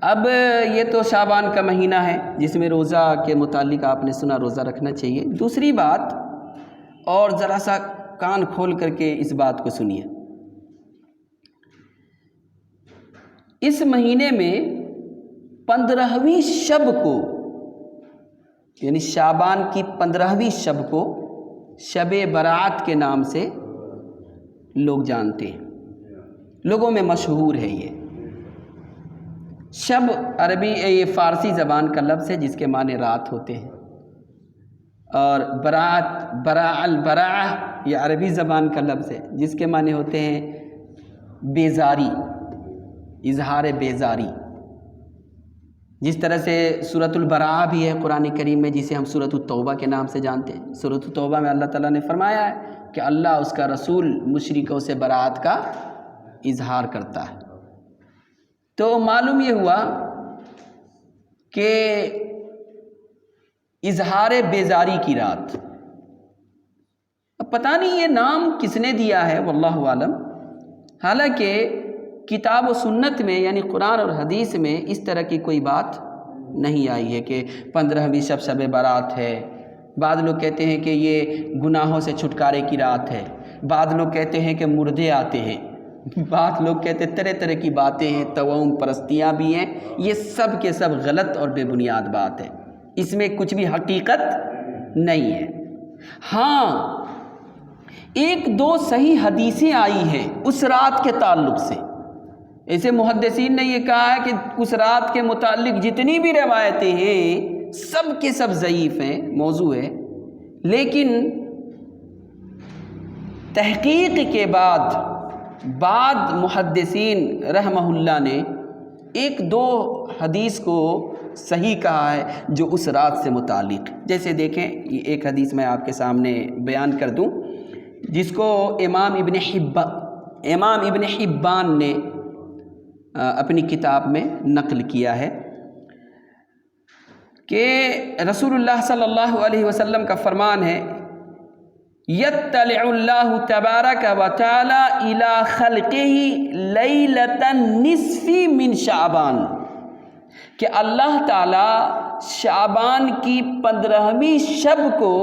اب یہ تو شعبان کا مہینہ ہے جس میں روزہ کے متعلق آپ نے سنا روزہ رکھنا چاہیے۔ دوسری بات، اور ذرا سا کان کھول کر کے اس بات کو سنیے، اس مہینے میں 15ویں شب کو، یعنی شعبان کی 15ویں شب کو شب برات کے نام سے لوگ جانتے ہیں، لوگوں میں مشہور ہے یہ شب۔ عربی یہ فارسی زبان کا لفظ ہے جس کے معنی رات ہوتے ہیں، اور برات، براء البراء، یہ عربی زبان کا لفظ ہے جس کے معنی ہوتے ہیں بیزاری، اظہار بیزاری۔ جس طرح سے سورۃ البراء بھی ہے قرآن کریم میں، جسے ہم سورۃ التوبہ کے نام سے جانتے ہیں۔ سورۃ التوبہ میں اللہ تعالیٰ نے فرمایا ہے کہ اللہ اس کا رسول مشرکوں سے برات کا اظہار کرتا ہے۔ تو معلوم یہ ہوا کہ اظہار بیزاری کی رات، اب پتہ نہیں یہ نام کس نے دیا ہے، واللہ عالم۔ حالانکہ کتاب و سنت میں یعنی قرآن اور حدیث میں اس طرح کی کوئی بات نہیں آئی ہے کہ 15ویں شب شب برات ہے۔ بعض لوگ کہتے ہیں کہ یہ گناہوں سے چھٹکارے کی رات ہے، بعض لوگ کہتے ہیں کہ مردے آتے ہیں، بعض لوگ کہتے ہیں طرح طرح کی باتیں ہیں، توہم پرستیاں بھی ہیں۔ یہ سب کے سب غلط اور بے بنیاد بات ہے، اس میں کچھ بھی حقیقت نہیں ہے۔ ہاں، ایک دو صحیح حدیثیں آئی ہیں اس رات کے تعلق سے۔ ایسے محدثین نے یہ کہا ہے کہ اس رات کے متعلق جتنی بھی روایتیں ہیں سب کے سب ضعیف ہیں، موضوع ہے، لیکن تحقیق کے بعد محدثین رحمہ اللہ نے ایک دو حدیث کو صحیح کہا ہے جو اس رات سے متعلق۔ جیسے دیکھیں، ایک حدیث میں آپ کے سامنے بیان کر دوں جس کو امام ابن حبان نے اپنی کتاب میں نقل کیا ہے کہ رسول اللہ صلی اللہ علیہ وسلم کا فرمان ہے، یطلع اللہ تبارک و تعالی الی خلقہ لیلۃ النصف من شعبان، کہ اللہ تعالیٰ شعبان کی 15ویں شب کو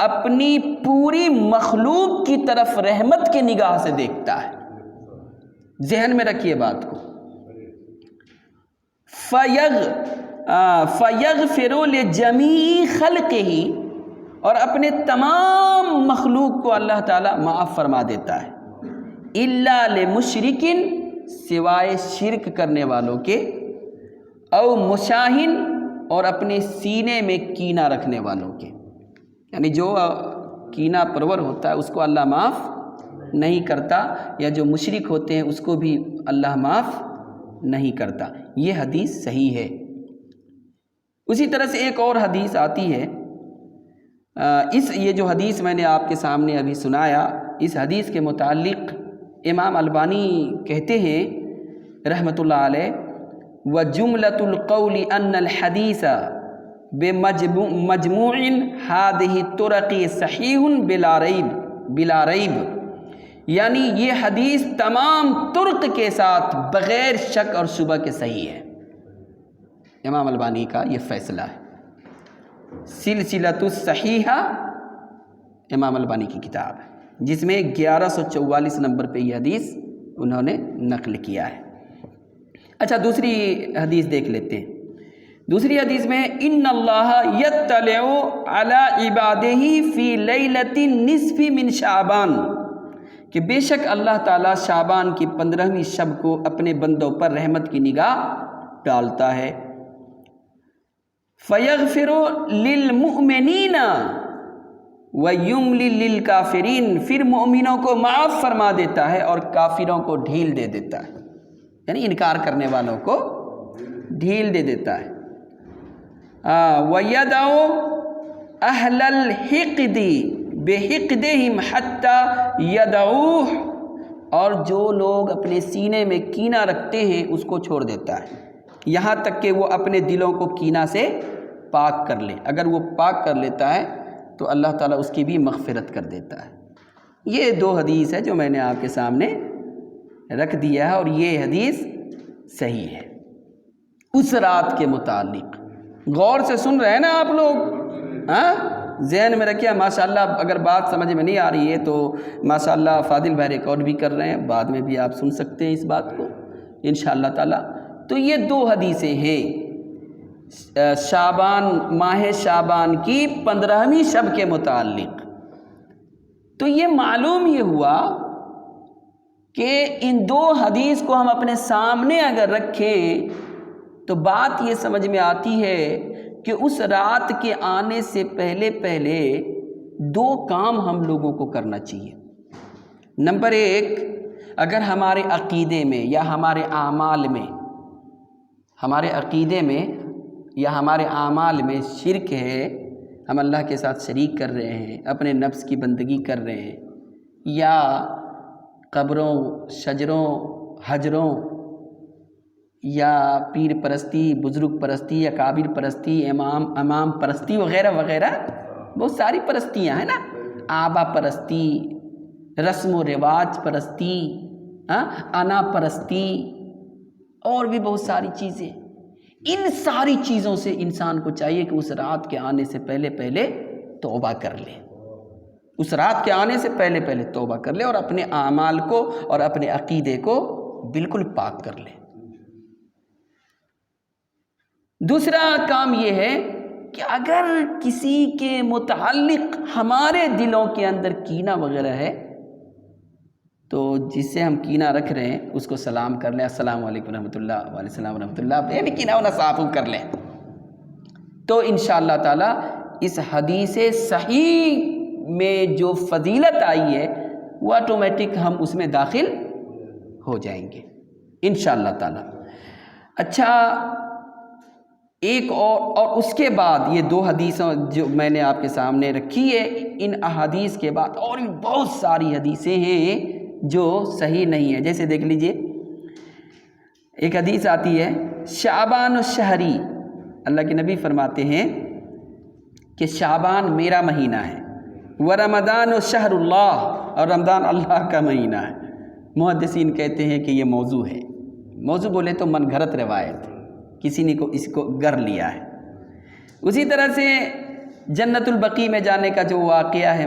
اپنی پوری مخلوق کی طرف رحمت کی نگاہ سے دیکھتا ہے۔ ذہن میں رکھیے بات کو، فَيَغْفِرُ لِجَمِيعِ خَلْقِهِ، اور اپنے تمام مخلوق کو اللہ تعالیٰ معاف فرما دیتا ہے، إِلَّا لِمُشْرِكٍ، سوائے شرک کرنے والوں کے، او مشاہن، اور اپنے سینے میں کینہ رکھنے والوں کے، یعنی جو کینہ پرور ہوتا ہے اس کو اللہ معاف نہیں کرتا، یا جو مشرک ہوتے ہیں اس کو بھی اللہ معاف نہیں کرتا۔ یہ حدیث صحیح ہے۔ اسی طرح سے ایک اور حدیث آتی ہے، یہ جو حدیث میں نے آپ کے سامنے ابھی سنایا، اس حدیث کے متعلق امام البانی کہتے ہیں رحمۃ اللہ علیہ، وَجُمْلَةُ الْقَوْلِ أَنَّ الْحَدِيثَ بِمَجْمُوعٍ هَذِهِ الطُّرَقِ صَحِيحٌ بلا ریب، یعنی یہ حدیث تمام طرق کے ساتھ بغیر شک اور شبہ کے صحیح ہے۔ امام البانی کا یہ فیصلہ ہے۔ سلسلۃ الصحیحہ امام البانی کی کتاب ہے جس میں 1144 نمبر پہ یہ حدیث انہوں نے نقل کیا ہے۔ اچھا، دوسری حدیث دیکھ لیتے ہیں۔ دوسری حدیث میں ان اللہ یطلع علی عبادہ فی لیلۃ النصف من شعبان، کہ بے شک اللہ تعالیٰ شعبان کی 15ویں شب کو اپنے بندوں پر رحمت کی نگاہ ڈالتا ہے۔ فیغفر للمؤمنین ویملی للکافرین، پھر مومنوں کو معاف فرما دیتا ہے اور کافروں کو ڈھیل دے دیتا ہے، یعنی انکار کرنے والوں کو ڈھیل دے دیتا ہے۔ وَيَدْعُ أَهْلَ الْحِقْدِ بِحِقْدِهِمْ حَتَّى يَدْعُوهُ، اور جو لوگ اپنے سینے میں کینہ رکھتے ہیں اس کو چھوڑ دیتا ہے یہاں تک کہ وہ اپنے دلوں کو کینہ سے پاک کر لے۔ اگر وہ پاک کر لیتا ہے تو اللہ تعالیٰ اس کی بھی مغفرت کر دیتا ہے۔ یہ دو حدیث ہے جو میں نے آپ کے سامنے رکھ دیا ہے، اور یہ حدیث صحیح ہے۔ اس رات کے متعلق غور سے سن رہے ہیں نا آپ لوگ؟ ذہن میں رکھیے. ماشاءاللہ اگر بات سمجھ میں نہیں آ رہی ہے تو ماشاءاللہ فاضل بھائی ریکارڈ بھی کر رہے ہیں، بعد میں بھی آپ سن سکتے ہیں اس بات کو انشاءاللہ تعالی. تو یہ 2 حدیثیں ہیں شعبان، ماہ شعبان کی 15ویں شب کے متعلق. تو یہ معلوم یہ ہوا کہ ان 2 حدیث کو ہم اپنے سامنے اگر رکھیں تو بات یہ سمجھ میں آتی ہے کہ اس رات کے آنے سے پہلے 2 کام ہم لوگوں کو کرنا چاہیے. نمبر 1، اگر ہمارے عقیدے میں یا ہمارے اعمال میں، ہمارے عقیدے میں یا ہمارے اعمال میں شرک ہے، ہم اللہ کے ساتھ شریک کر رہے ہیں، اپنے نفس کی بندگی کر رہے ہیں، یا قبروں، شجروں، حجروں یا پیر پرستی، بزرگ پرستی یا کابر پرستی، امام پرستی وغیرہ وغیرہ بہت ساری پرستیاں ہیں نا، آبا پرستی، رسم و رواج پرستی، انا پرستی، اور بھی بہت ساری چیزیں. ان ساری چیزوں سے انسان کو چاہیے کہ اس رات کے آنے سے پہلے توبہ کر لے. اس رات کے آنے سے پہلے توبہ کر لے اور اپنے اعمال کو اور اپنے عقیدے کو بالکل پاک کر لے. دوسرا کام یہ ہے کہ اگر کسی کے متعلق ہمارے دلوں کے اندر کینہ وغیرہ ہے تو جس سے ہم کینہ رکھ رہے ہیں اس کو سلام کر لیں، السلام علیکم رحمۃ اللہ، وعلیکم السلام ورحمۃ اللہ، یعنی کینہ ہونا صاف کر لیں. تو انشاءاللہ تعالی اس حدیث صحیح میں جو فضیلت آئی ہے وہ آٹومیٹک ہم اس میں داخل ہو جائیں گے انشاءاللہ تعالی. اچھا، ایک اور اس کے بعد یہ 2 حدیثوں جو میں نے آپ کے سامنے رکھی ہے، ان احادیث کے بعد اور بھی بہت ساری حدیثیں ہیں جو صحیح نہیں ہیں. جیسے دیکھ لیجئے، ایک حدیث آتی ہے شعبان الشہری، اللہ کے نبی فرماتے ہیں کہ شعبان میرا مہینہ ہے، ورمضان شہر اللہ، اور رمضان اللہ کا مہینہ ہے. محدثین کہتے ہیں کہ یہ موضوع ہے. موضوع بولے تو من گھڑت روایت، کسی نے اس کو گر لیا ہے. اسی طرح سے جنت البقیع میں جانے کا جو واقعہ ہے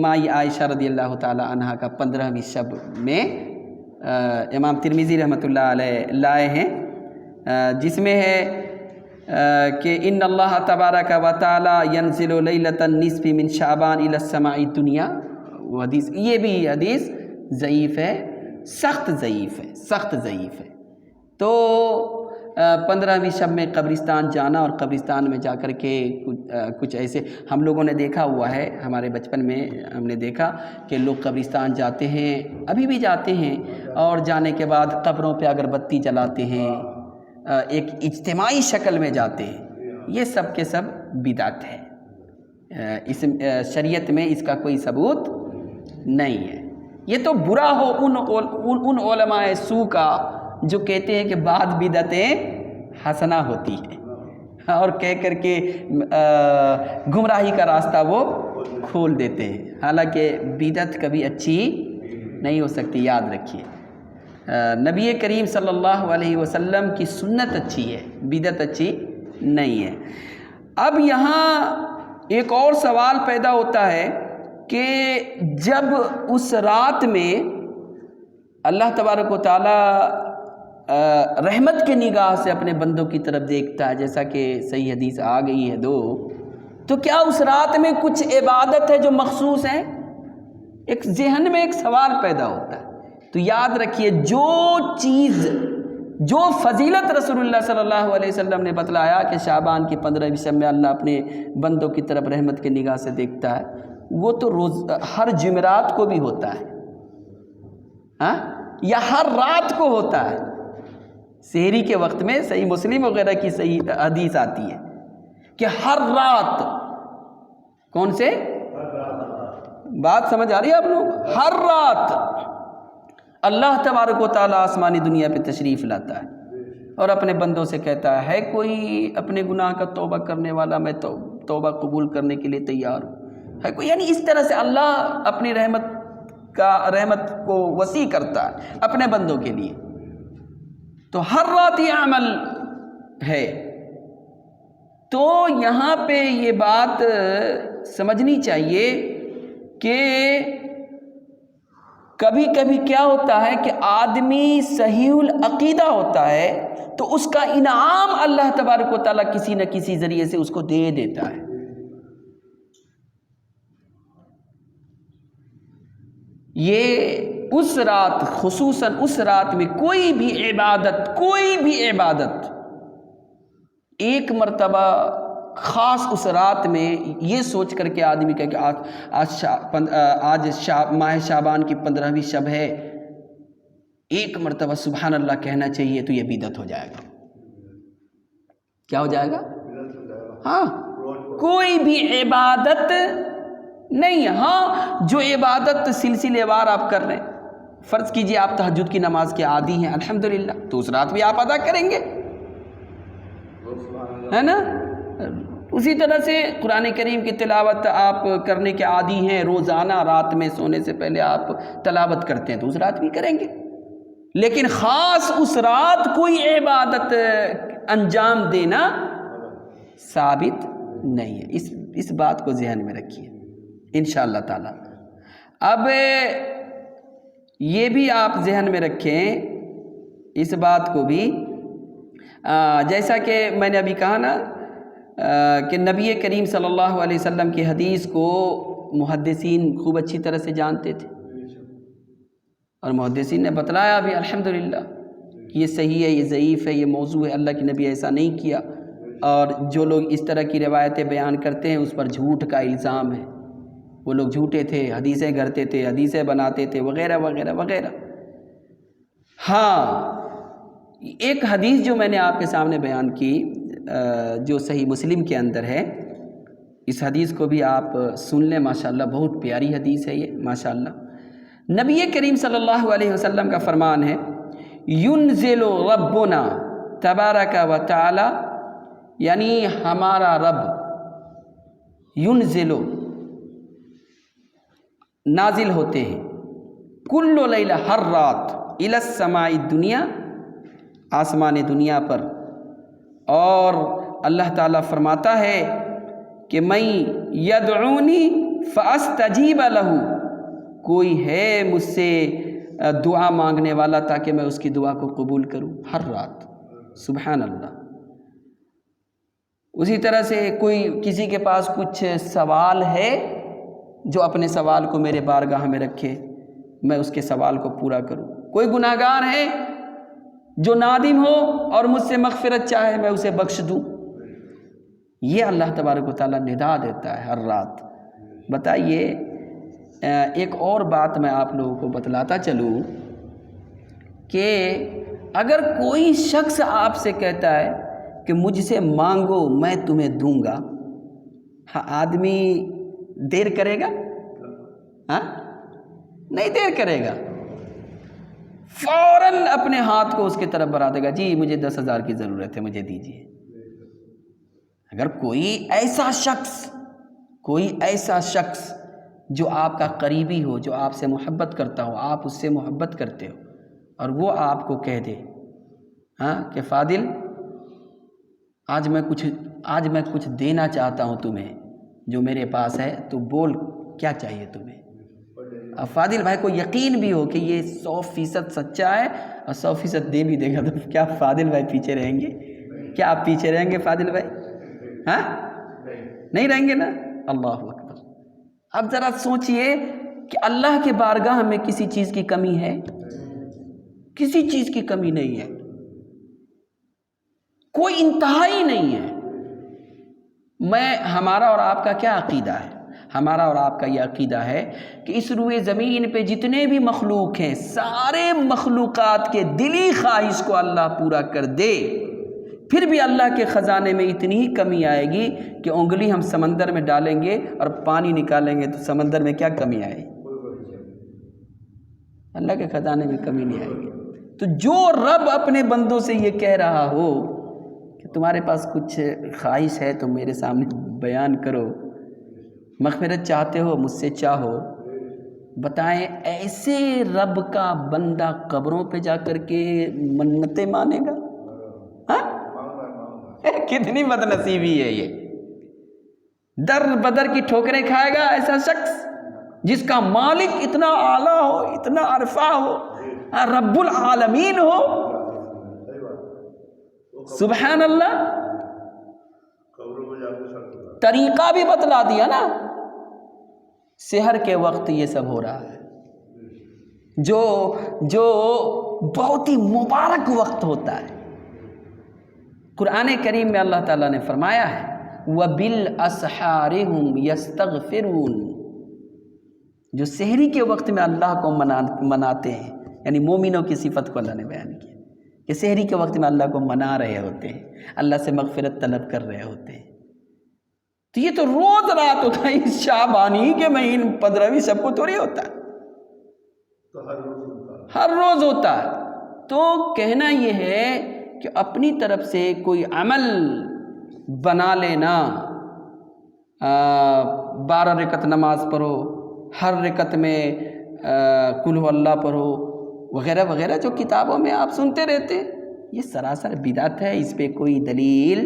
مائی عائشہ رضی اللہ تعالی عنہا کا 15ویں شب میں امام ترمذی رحمۃ اللہ علیہ لائے ہیں، جس میں ہے کہ ان اللہ تبارک و تعالی ینزل لیلۃ النصف من شعبان الی السماء الدنیا. وہ حدیث، یہ بھی حدیث ضعیف ہے، سخت ضعیف ہے. تو 15ویں شب میں قبرستان جانا اور قبرستان میں جا کر کے کچھ ایسے ہم لوگوں نے دیکھا ہوا ہے، ہمارے بچپن میں ہم نے دیکھا کہ لوگ قبرستان جاتے ہیں، ابھی بھی جاتے ہیں، اور جانے کے بعد قبروں پہ اگر بتی جلاتے ہیں، ایک اجتماعی شکل میں جاتے ہیں. یہ سب کے سب بدعت ہے. اس شریعت میں اس کا کوئی ثبوت نہیں ہے. یہ تو برا ہو ان علماء سو کا جو کہتے ہیں کہ بعض بدعتیں حسنہ ہوتی ہیں اور کہہ کر کے گمراہی کا راستہ وہ کھول دیتے ہیں. حالانکہ بدعت کبھی اچھی نہیں ہو سکتی، یاد رکھیے. نبی کریم صلی اللہ علیہ وسلم کی سنت اچھی ہے، بدعت اچھی نہیں ہے. اب یہاں ایک اور سوال پیدا ہوتا ہے کہ جب اس رات میں اللہ تبارک و تعالی رحمت کے نگاہ سے اپنے بندوں کی طرف دیکھتا ہے، جیسا کہ صحیح حدیث آ گئی ہے 2، تو کیا اس رات میں کچھ عبادت ہے جو مخصوص ہے؟ ایک ذہن میں ایک سوال پیدا ہوتا ہے. تو یاد رکھیے، جو فضیلت رسول اللہ صلی اللہ علیہ وسلم نے بتلایا کہ شعبان کی 15ویں شب میں اللہ اپنے بندوں کی طرف رحمت کی نگاہ سے دیکھتا ہے، وہ تو ہر جمعرات کو بھی ہوتا ہے، یا ہر رات کو ہوتا ہے. سحری کے وقت میں صحیح مسلم وغیرہ کی صحیح حدیث آتی ہے کہ ہر رات، کون سے بات سمجھ آ رہی ہے آپ لوگ؟ ہر رات اللہ تبارک و تعالیٰ آسمانی دنیا پہ تشریف لاتا ہے اور اپنے بندوں سے کہتا ہے کوئی اپنے گناہ کا توبہ کرنے والا؟ میں توبہ قبول کرنے کے لیے تیار ہوں. ہے کوئی؟ یعنی اس طرح سے اللہ اپنی رحمت کو وسیع کرتا ہے اپنے بندوں کے لیے. تو ہر رات یہ عمل ہے۔ تو یہاں پہ یہ بات سمجھنی چاہیے کہ کبھی کبھی کیا ہوتا ہے کہ آدمی صحیح العقیدہ ہوتا ہے تو اس کا انعام اللہ تبارک و تعالیٰ کسی نہ کسی ذریعے سے اس کو دے دیتا ہے۔ یہ اس رات، خصوصاً اس رات میں کوئی بھی عبادت ایک مرتبہ خاص اس رات میں یہ سوچ کر کے آدمی کہے کہ آج ماہ شعبان کی 15ویں شب ہے، ایک مرتبہ سبحان اللہ کہنا چاہیے، تو یہ بدعت ہو جائے گا۔ کیا ہو جائے گا؟ ہاں، کوئی بھی عبادت نہیں ہے۔ ہاں، جو عبادت سلسلے وار آپ کر رہے ہیں، فرض کیجئے آپ تہجد کی نماز کے عادی ہیں، الحمدللہ، تو اس رات بھی آپ ادا کریں گے، ہے نا؟ اسی طرح سے قرآن کریم کی تلاوت آپ کرنے کے عادی ہیں، روزانہ رات میں سونے سے پہلے آپ تلاوت کرتے ہیں، تو اس رات بھی کریں گے۔ لیکن خاص اس رات کوئی عبادت انجام دینا ثابت نہیں ہے۔ اس بات کو ذہن میں رکھیے انشاءاللہ تعالی۔ اب یہ بھی آپ ذہن میں رکھیں اس بات کو بھی، جیسا کہ میں نے ابھی کہا نا کہ نبی کریم صلی اللہ علیہ وسلم کی حدیث کو محدثین خوب اچھی طرح سے جانتے تھے، اور محدثین نے بتلایا بھی الحمدللہ کہ یہ صحیح ہے، یہ ضعیف ہے، یہ موضوع ہے، اللہ کے نبی ایسا نہیں کیا۔ اور جو لوگ اس طرح کی روایتیں بیان کرتے ہیں اس پر جھوٹ کا الزام ہے، وہ لوگ جھوٹے تھے، حدیثیں گھڑتے تھے، حدیثیں بناتے تھے، وغیرہ وغیرہ وغیرہ۔ ہاں، ایک حدیث جو میں نے آپ کے سامنے بیان کی جو صحیح مسلم کے اندر ہے، اس حدیث کو بھی آپ سن لیں، ماشاءاللہ بہت پیاری حدیث ہے یہ، ماشاءاللہ۔ نبی کریم صلی اللہ علیہ وسلم کا فرمان ہے، ينزل ربنا تبارک و تعالی، یعنی ہمارا رب ينزل نازل ہوتے ہیں، کل لیلہ ہر رات، الی السماء الدنیا، آسمان دنیا پر، اور اللہ تعالیٰ فرماتا ہے کہ میں یدعونی فاستجیب لہ، کوئی ہے مجھ سے دعا مانگنے والا تاکہ میں اس کی دعا کو قبول کروں، ہر رات، سبحان اللہ۔ اسی طرح سے کوئی کسی کے پاس کچھ سوال ہے، جو اپنے سوال کو میرے بارگاہ میں رکھے، میں اس کے سوال کو پورا کروں۔ کوئی گناہگار ہے جو نادم ہو اور مجھ سے مغفرت چاہے، میں اسے بخش دوں۔ یہ اللہ تبارک و تعالیٰ ندا دیتا ہے ہر رات۔ بتائیے، ایک اور بات میں آپ لوگوں کو بتلاتا چلوں کہ اگر کوئی شخص آپ سے کہتا ہے کہ مجھ سے مانگو میں تمہیں دوں گا، ہاں، آدمی دیر کرے گا؟ ہاں، نہیں دیر کرے گا، فوراً اپنے ہاتھ کو اس کی طرف بڑھا دے گا، جی مجھے 10,000 کی ضرورت ہے، مجھے دیجیے۔ اگر کوئی ایسا شخص جو آپ کا قریبی ہو، جو آپ سے محبت کرتا ہو، آپ اس سے محبت کرتے ہو، اور وہ آپ کو کہہ دے ہاں کہ فاضل آج میں کچھ دینا چاہتا ہوں تمہیں، جو میرے پاس ہے، تو بول کیا چاہیے تمہیں۔ اب فاضل بھائی کو یقین بھی ہو کہ یہ 100% سچا ہے اور 100% دے بھی دے گا، تو کیا فاضل بھائی پیچھے رہیں گے؟ کیا آپ پیچھے رہیں گے فاضل بھائی؟ ہاں، نہیں رہیں گے نا؟ اللہ اکبر۔ اب ذرا سوچئے کہ اللہ کے بارگاہ میں کسی چیز کی کمی ہے؟ کسی چیز کی کمی نہیں ہے، کوئی انتہا ہی نہیں ہے۔ ہمارا اور آپ کا کیا عقیدہ ہے؟ ہمارا اور آپ کا یہ عقیدہ ہے کہ اس روئے زمین پہ جتنے بھی مخلوق ہیں، سارے مخلوقات کے دلی خواہش کو اللہ پورا کر دے، پھر بھی اللہ کے خزانے میں اتنی ہی کمی آئے گی کہ انگلی ہم سمندر میں ڈالیں گے اور پانی نکالیں گے تو سمندر میں کیا کمی آئے گی؟ اللہ کے خزانے میں کمی نہیں آئے گی۔ تو جو رب اپنے بندوں سے یہ کہہ رہا ہو کہ تمہارے پاس کچھ خواہش ہے تو میرے سامنے بیان کرو، مغفرت چاہتے ہو مجھ سے چاہو، بتائیں ایسے رب کا بندہ قبروں پہ جا کر کے منتیں مانے گا؟ ہاں، کتنی بدنصیبی ہے یہ، در بدر کی ٹھوکریں کھائے گا ایسا شخص جس کا مالک اتنا اعلیٰ ہو، اتنا عرفہ ہو، رب العالمین ہو. سبحان اللہ. طریقہ بھی بتلا دیا نا. سحر کے وقت یہ سب ہو رہا ہے، جو بہت ہی مبارک وقت ہوتا ہے. قرآن کریم میں اللہ تعالیٰ نے فرمایا ہے وَبِالْأَسْحَارِ هُمْ يَسْتَغْفِرُونَ، جو سحری کے وقت میں اللہ کو مناتے ہیں، یعنی مومنوں کی صفت کو اللہ نے بیان کیا کہ سحری کے وقت میں اللہ کو منا رہے ہوتے ہیں، اللہ سے مغفرت طلب کر رہے ہوتے ہیں. تو یہ تو روز رات ہوتا ہے، اس شعبانی کے مہینے 15ویں سب کو تھوڑی ہوتا ہے، ہر روز ہوتا ہے. تو کہنا یہ ہے کہ اپنی طرف سے کوئی عمل بنا لینا، 12 رکعت نماز پڑھو، ہر رکعت میں قل هو اللہ پڑھو وغیرہ وغیرہ جو کتابوں میں آپ سنتے رہتے، یہ سراسر بدعت ہے. اس پہ کوئی دلیل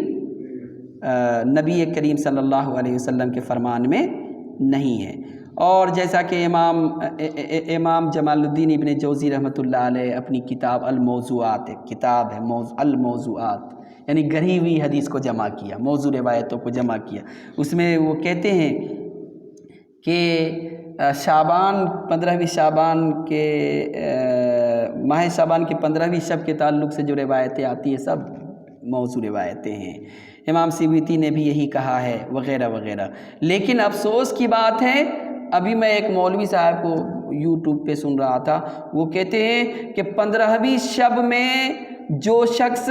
نبی کریم صلی اللہ علیہ وسلم کے فرمان میں نہیں ہے. اور جیسا کہ امام جمال الدین ابن جوزی رحمۃ اللہ علیہ اپنی کتاب الموضوعات، کتاب ہے الموضوعات، یعنی گڑھی ہوئی حدیث کو جمع کیا، موضوع روایتوں کو جمع کیا. اس میں وہ کہتے ہیں کہ شعبان 15ویں شعبان کے ماہ شعبان کے 15ویں شب کے تعلق سے جو روایتیں آتی ہیں سب موضوع روایتیں ہیں. امام سیوطی نے بھی یہی کہا ہے وغیرہ وغیرہ. لیکن افسوس کی بات ہے، ابھی میں ایک مولوی صاحب کو یوٹیوب پہ سن رہا تھا، وہ کہتے ہیں کہ 15ویں شب میں جو شخص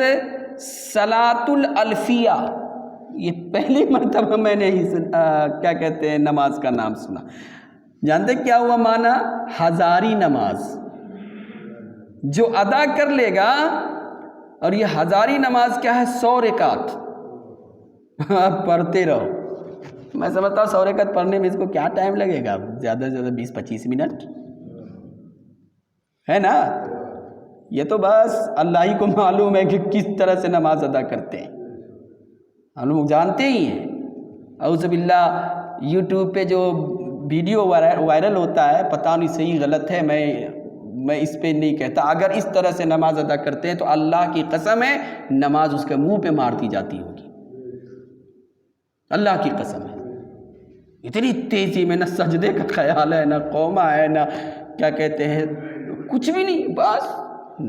صلاۃ الالفیہ، یہ پہلی مرتبہ میں نے کیا کہتے ہیں نماز کا نام سنا. جانتے کیا ہوا معنی؟ ہزاری نماز جو ادا کر لے گا. اور یہ ہزاری نماز کیا ہے؟ 100 رکعت آپ پڑھتے رہو. میں سمجھتا ہوں 100 رکعت پڑھنے میں اس کو کیا ٹائم لگے گا؟ زیادہ سے زیادہ 20-25 منٹ ہے نا. یہ تو بس اللہ ہی کو معلوم ہے کہ کس طرح سے نماز ادا کرتے ہیں، ہم لوگ جانتے ہی ہیں. اعوذ باللہ یوٹیوب پہ جو ویڈیو وائرل ہوتا ہے، پتہ نہیں صحیح غلط ہے، میں اس پہ نہیں کہتا. اگر اس طرح سے نماز ادا کرتے ہیں تو اللہ کی قسم ہے نماز اس کے منہ پہ مار دی جاتی ہوگی، اللہ کی قسم ہے. اتنی تیزی میں نہ سجدے کا خیال ہے، نہ قومہ ہے، نہ کیا کہتے ہیں، کچھ بھی نہیں، بس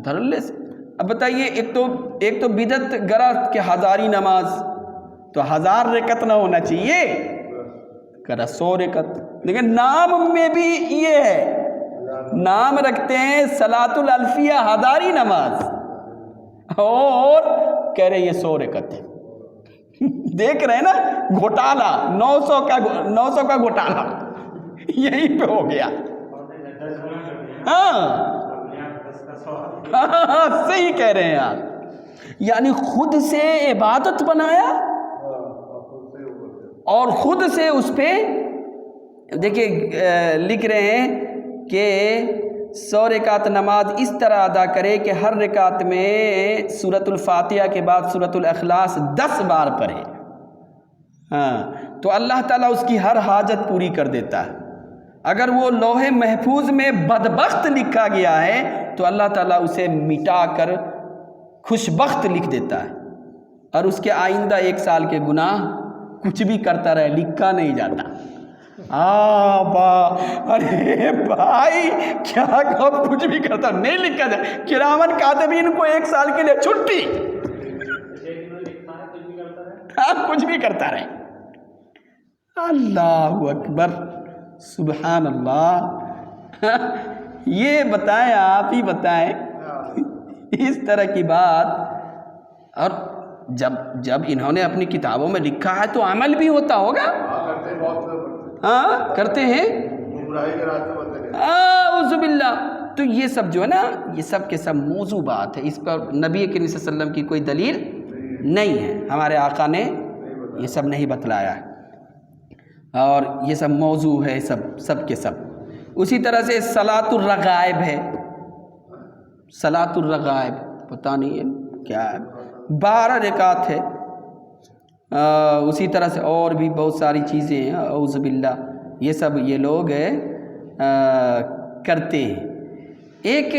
دھڑلے سے. اب بتائیے، ایک تو بدعت گرا کہ ہزاری نماز، تو 1000 رکعت نہ ہونا چاہیے، کرا 100 رکعت. لیکن نام میں بھی یہ ہے، نام رکھتے ہیں صلاۃ الالفیہ ہزاری نماز، اور کہہ رہے یہ 100 رکعت ہے. دیکھ رہے ہیں نا گھوٹالہ، 900 کا گھوٹالہ یہیں پہ ہو گیا. ہاں صحیح کہہ رہے ہیں آپ. یعنی خود سے عبادت بنایا اور خود سے اس پہ دیکھیے لکھ رہے ہیں کہ 100 رکعت نماز اس طرح ادا کرے کہ ہر رکعت میں سورۃ الفاتحہ کے بعد سورۃ الاخلاص 10 بار پڑھے. تو اللہ تعالیٰ اس کی ہر حاجت پوری کر دیتا ہے. اگر وہ لوح محفوظ میں بدبخت لکھا گیا ہے تو اللہ تعالیٰ اسے مٹا کر خوشبخت لکھ دیتا ہے، اور اس کے آئندہ 1 سال کے گناہ کچھ بھی کرتا رہے لکھا نہیں جاتا. ارے بھائی کیا کچھ بھی کرتا نہیں لکھا جائے. کرامن کاتبین کو 1 سال کے لیے چھٹی، کچھ بھی کرتا رہے. اللہ اکبر، سبحان اللہ. یہ بتائیں، آپ ہی بتائیں اس طرح کی بات. اور جب انہوں نے اپنی کتابوں میں لکھا ہے تو عمل بھی ہوتا ہوگا. ہاں کرتے ہیں، اعوذ باللہ. تو یہ سب جو ہے نا، یہ سب کے سب موضوع بات ہے، اس پر نبی کریم صلی اللہ علیہ وسلم کی کوئی دلیل نہیں ہے. ہمارے آقا نے یہ سب نہیں بتلایا ہے، اور یہ سب موضوع ہے سب کے سب. اسی طرح سے صلاۃ الرغائب ہے. صلاۃ الرغائب پتہ نہیں ہے کیا ہے، 12 رکعت ہے. اسی طرح سے اور بھی بہت ساری چیزیں ہیں، اعوذ باللہ، یہ سب یہ لوگ کرتے ہیں۔ ایک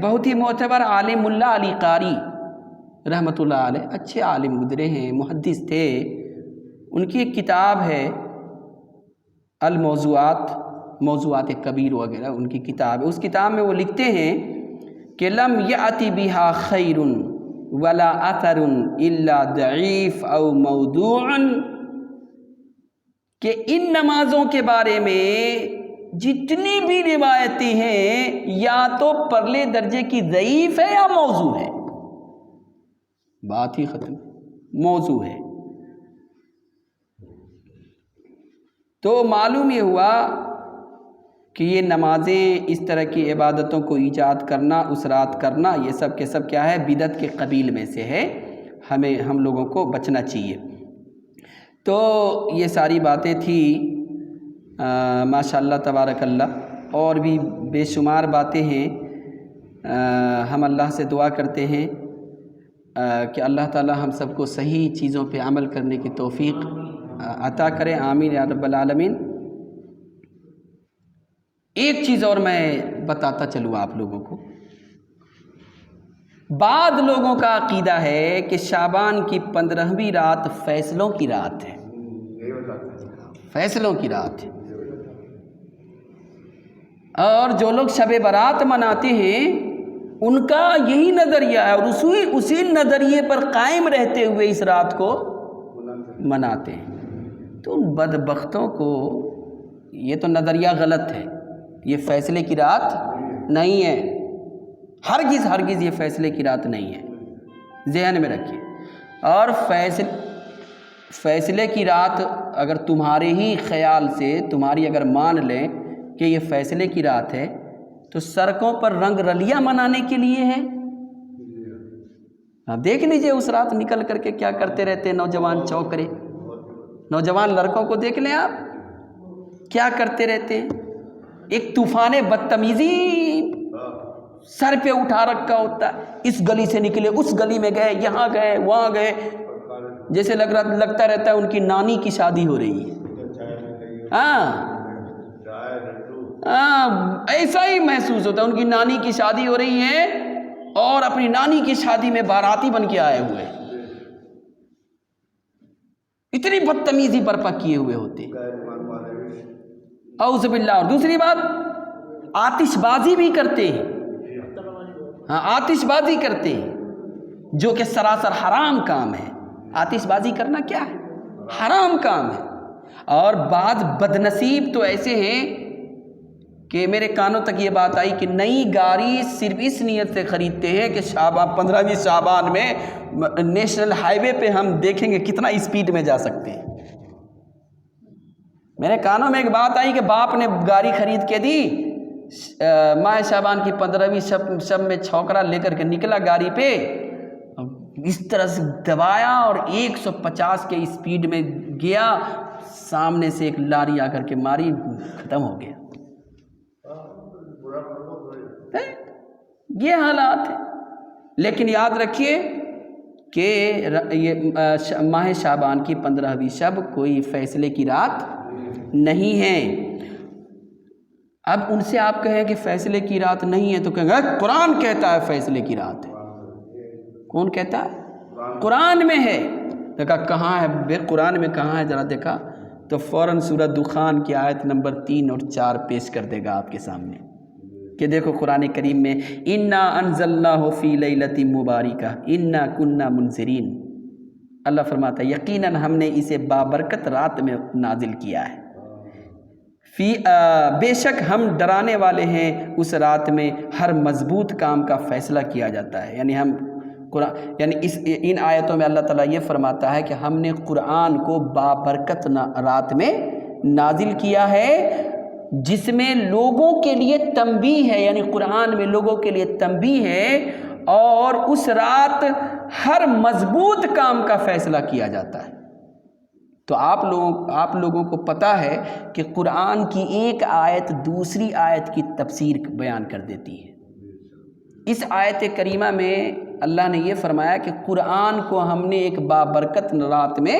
بہت ہی معتبر عالم ملا علی قاری رحمۃ اللہ علیہ، اچھے عالم گزرے ہیں، محدث تھے، ان کی ایک کتاب ہے الموضوعات، موضوعات کبیر وغیرہ ان کی کتاب ہے۔ اس کتاب میں وہ لکھتے ہیں کہ لم یأتی بہا خیر ولا اثر الا ضعیف او موضوع، کہ ان نمازوں کے بارے میں جتنی بھی روایتیں ہیں یا تو پرلے درجے کی ضعیف ہے یا موضوع ہے، بات ہی ختم، موضوع ہے۔ تو معلوم یہ ہوا کہ یہ نمازیں، اس طرح کی عبادتوں کو ایجاد کرنا، اسرات کرنا، یہ سب کے سب کیا ہے، بدعت کے قبیل میں سے ہے، ہم لوگوں کو بچنا چاہیے۔ تو یہ ساری باتیں تھیں، ماشاء اللہ تبارک اللہ، اور بھی بے شمار باتیں ہیں۔ ہم اللہ سے دعا کرتے ہیں کہ اللہ تعالی ہم سب کو صحیح چیزوں پہ عمل کرنے کی توفیق عطا کرے، آمین یا رب العالمین۔ ایک چیز اور میں بتاتا چلوں آپ لوگوں کو، بعض لوگوں کا عقیدہ ہے کہ شعبان کی 15ویں رات فیصلوں کی رات ہے، فیصلوں کی رات ہے، اور جو لوگ شب برات مناتے ہیں ان کا یہی نظریہ ہے، اور اسی نظریے پر قائم رہتے ہوئے اس رات کو مناتے ہیں۔ تو ان بدبختوں کو یہ تو نظریہ غلط ہے، یہ فیصلے کی رات نہیں ہے، ہرگز یہ فیصلے کی رات نہیں ہے، ذہن میں رکھیے۔ اور فیصلے کی رات اگر تمہارے ہی خیال سے، تمہاری اگر مان لیں کہ یہ فیصلے کی رات ہے، تو سڑکوں پر رنگ رلیاں منانے کے لیے ہے۔ آپ دیکھ لیجئے اس رات نکل کر کے کیا کرتے رہتے ہیں نوجوان چوکرے، نوجوان لڑکوں کو دیکھ لیں آپ کیا کرتے رہتے ہیں، ایک طوفان بدتمیزی سر پہ اٹھا رکھا ہوتا ہے، اس گلی سے نکلے اس گلی میں گئے، یہاں گئے وہاں گئے، جیسے لگتا رہتا ہے ان کی نانی کی شادی ہو رہی ہے۔ ایسا ہی محسوس ہوتا ہے، ان کی نانی کی شادی ہو رہی ہے اور اپنی نانی کی شادی میں باراتی بن کے آئے ہوئے، اتنی بدتمیزی برپا کیے ہوئے ہوتے ہیں، اعوذ باللہ۔ اور دوسری بات، آتش بازی بھی کرتے ہیں، آتش بازی کرتے ہیں، جو کہ سراسر حرام کام ہے۔ آتش بازی کرنا کیا ہے؟ حرام کام ہے۔ اور بعض بدنصیب تو ایسے ہیں کہ میرے کانوں تک یہ بات آئی کہ نئی گاڑی صرف اس نیت سے خریدتے ہیں کہ 15ویں شعبان میں نیشنل ہائی وے پہ ہم دیکھیں گے کتنا اسپیڈ میں جا سکتے ہیں۔ میرے کانوں میں ایک بات آئی کہ باپ نے گاڑی خرید کے دی، ماہ شعبان کی 15ویں شب میں چھوکرا لے کر کے نکلا گاڑی پہ، اس طرح سے دبایا اور 150 کے اسپیڈ میں گیا، سامنے سے ایک لاری آ کر کے ماری، ختم ہو گیا۔ یہ حالات ہیں۔ لیکن یاد رکھیے کہ یہ ماہ شعبان کی 15ویں شب کوئی فیصلے کی رات نہیں ہے۔ اب ان سے آپ کہیں کہ فیصلے کی رات نہیں ہے تو کہیں گے قرآن کہتا ہے فیصلے کی رات ہے۔ کون کہتا ہے؟ قرآن میں ہے۔ دیکھا کہاں ہے؟ قرآن میں کہاں ہے ذرا دیکھا تو فوراً سورہ دخان کی آیت نمبر 3 اور 4 پیش کر دے گا آپ کے سامنے کہ دیکھو قرآن کریم میں انا انزلناہ فی لیلۃ مبارکہ انا کنا منذرین، اللہ فرماتا ہے یقیناً ہم نے اسے بابرکت رات میں نازل کیا ہے، بے شک ہم ڈرانے والے ہیں اس رات میں ہر مضبوط کام کا فیصلہ کیا جاتا ہے۔ یعنی ان آیتوں میں اللہ تعالیٰ یہ فرماتا ہے کہ ہم نے قرآن کو بابرکت رات میں نازل کیا ہے، جس میں لوگوں کے لیے تنبیہ ہے، یعنی قرآن میں لوگوں کے لیے تنبیہ ہے، اور اس رات ہر مضبوط کام کا فیصلہ کیا جاتا ہے۔ تو آپ لوگوں کو پتہ ہے کہ قرآن کی ایک آیت دوسری آیت کی تفسیر بیان کر دیتی ہے۔ اس آیت کریمہ میں اللہ نے یہ فرمایا کہ قرآن کو ہم نے ایک بابرکت رات میں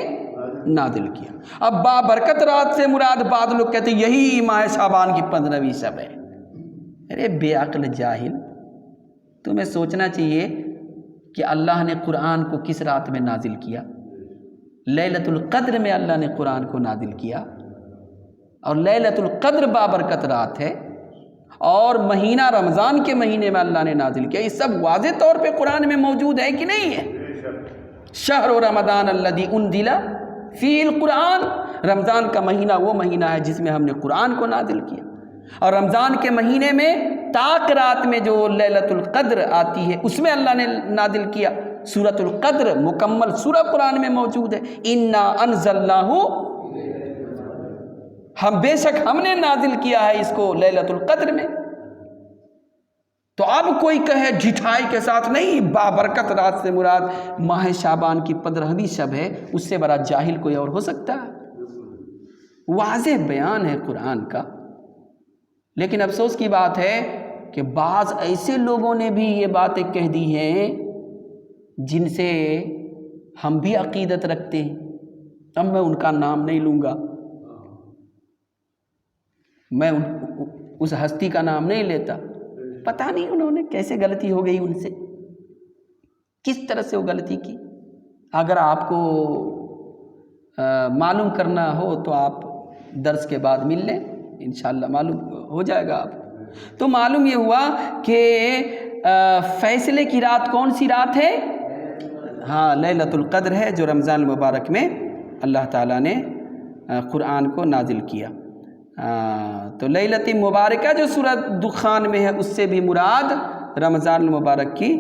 نازل کیا۔ اب بابرکت رات سے مراد بعض لوگ کہتے ہیں یہی ماہ شعبان کی 15ویں شب ہے۔ ارے بے عقل جاہل، تمہیں سوچنا چاہیے کہ اللہ نے قرآن کو کس رات میں نازل کیا؟ لیلۃ القدر میں اللہ نے قرآن کو نازل کیا، اور لیلۃ القدر بابرکت رات ہے، اور مہینہ رمضان کے مہینے میں اللہ نے نازل کیا۔ یہ سب واضح طور پہ قرآن میں موجود ہے کہ نہیں ہے؟ شہر رمضان الذی انزل فیہ القرآن، رمضان کا مہینہ وہ مہینہ ہے جس میں ہم نے قرآن کو نازل کیا، اور رمضان کے مہینے میں طاق رات میں جو لیلۃ القدر آتی ہے اس میں اللہ نے نازل کیا۔ سورۃ القدر مکمل سورہ قرآن میں موجود ہے، انا انزلناہ، ہم بے شک ہم نے نازل کیا ہے اس کو لیلۃ القدر میں۔ تو اب کوئی کہے جھٹائی کے ساتھ نہیں بابرکت رات سے مراد ماہ شعبان کی 15ویں شب ہے، اس سے بڑا جاہل کوئی اور ہو سکتا ہے؟ واضح بیان ہے قرآن کا۔ لیکن افسوس کی بات ہے کہ بعض ایسے لوگوں نے بھی یہ باتیں کہہ دی ہیں جن سے ہم بھی عقیدت رکھتے ہیں۔ اب میں ان کا نام نہیں لوں گا، میں اس ہستی کا نام نہیں لیتا، پتہ نہیں انہوں نے کیسے غلطی ہو گئی ان سے، کس طرح سے وہ غلطی کی۔ اگر آپ کو معلوم کرنا ہو تو آپ درس کے بعد مل لیں، انشاءاللہ معلوم ہو جائے گا آپ۔ تو معلوم یہ ہوا کہ فیصلے کی رات کون سی رات ہے؟ ہاں، لیلۃ القدر ہے، جو رمضان المبارک میں اللہ تعالیٰ نے قرآن کو نازل کیا۔ تو لیلۃ مبارکہ جو سورۃ دخان میں ہے اس سے بھی مراد رمضان المبارک کی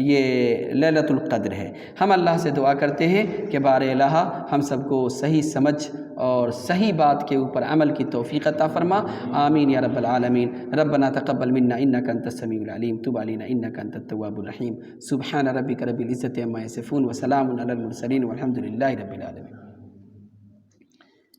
یہ لیلۃ القدر ہے۔ ہم اللہ سے دعا کرتے ہیں کہ بار الہ ہم سب کو صحیح سمجھ اور صحیح بات کے اوپر عمل کی توفیق عطا فرما، آمین یا رب العالمین۔ ربنا تقبل منا انک انت السمیع العلیم، تب علینا انک انت التواب الرحیم۔ سبحان ربک رب العزۃ عما یصفون وسلام علی المرسلین والحمد للہ رب العالمین۔